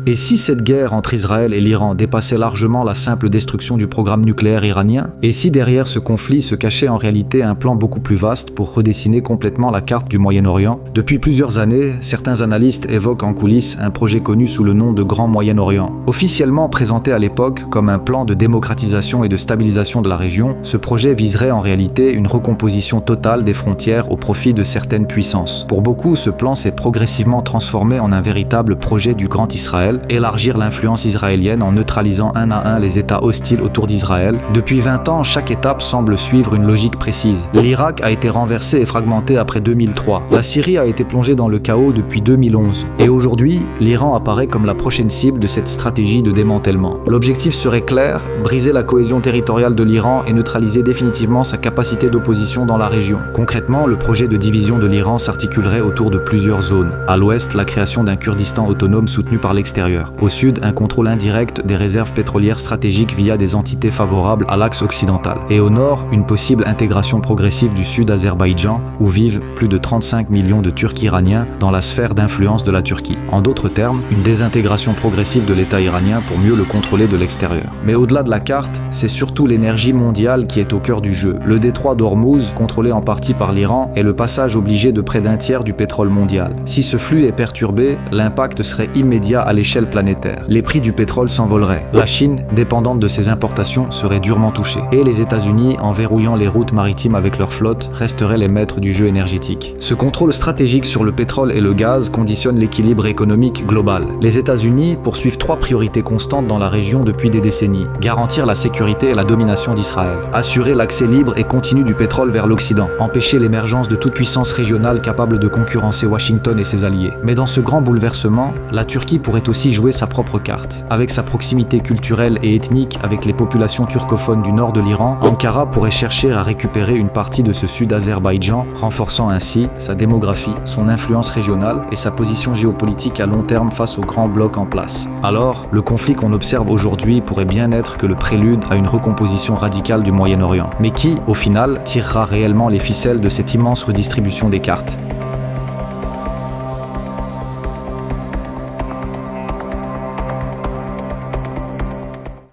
Et si cette guerre entre Israël et l'Iran dépassait largement la simple destruction du programme nucléaire iranien? Et si derrière ce conflit se cachait en réalité un plan beaucoup plus vaste pour redessiner complètement la carte du Moyen-Orient? Depuis plusieurs années, certains analystes évoquent en coulisses un projet connu sous le nom de Grand Moyen-Orient. Officiellement présenté à l'époque comme un plan de démocratisation et de stabilisation de la région, ce projet viserait en réalité une recomposition totale des frontières au profit de certaines puissances. Pour beaucoup, ce plan s'est progressivement transformé en un véritable projet du Grand Israël, élargir l'influence israélienne en neutralisant un à un les États hostiles autour d'Israël. Depuis 20 ans, chaque étape semble suivre une logique précise. L'Irak a été renversé et fragmenté après 2003. La Syrie a été plongée dans le chaos depuis 2011. Et aujourd'hui, l'Iran apparaît comme la prochaine cible de cette stratégie de démantèlement. L'objectif serait clair, briser la cohésion territoriale de l'Iran et neutraliser définitivement sa capacité d'opposition dans la région. Concrètement, le projet de division de l'Iran s'articulerait autour de plusieurs zones. À l'ouest, la création d'un Kurdistan autonome soutenu par l'extérieur. Au sud, un contrôle indirect des réserves pétrolières stratégiques via des entités favorables à l'axe occidental. Et au nord, une possible intégration progressive du Sud-Azerbaïdjan, où vivent plus de 35 millions de Turcs iraniens dans la sphère d'influence de la Turquie. En d'autres termes, une désintégration progressive de l'État iranien pour mieux le contrôler de l'extérieur. Mais au-delà de la carte, c'est surtout l'énergie mondiale qui est au cœur du jeu. Le détroit d'Ormuz, contrôlé en partie par l'Iran, est le passage obligé de près d'un tiers du pétrole mondial. Si ce flux est perturbé, l'impact serait immédiat à l'échelle planétaire. Les prix du pétrole s'envoleraient. La Chine, dépendante de ses importations, serait durement touchée. Et les États-Unis, en verrouillant les routes maritimes avec leur flotte, resteraient les maîtres du jeu énergétique. Ce contrôle stratégique sur le pétrole et le gaz conditionne l'équilibre économique global. Les États-Unis poursuivent 3 priorités constantes dans la région depuis des décennies. Garantir la sécurité et la domination d'Israël. Assurer l'accès libre et continu du pétrole vers l'Occident. Empêcher l'émergence de toute puissance régionale capable de concurrencer Washington et ses alliés. Mais dans ce grand bouleversement, la Turquie pourrait aussi jouer sa propre carte. Avec sa proximité culturelle et ethnique avec les populations turcophones du nord de l'Iran, Ankara pourrait chercher à récupérer une partie de ce Sud-Azerbaïdjan, renforçant ainsi sa démographie, son influence régionale et sa position géopolitique à long terme face au grand bloc en place. Alors, le conflit qu'on observe aujourd'hui pourrait bien être que le prélude à une recomposition radicale du Moyen-Orient. Mais qui, au final, tirera réellement les ficelles de cette immense redistribution des cartes ?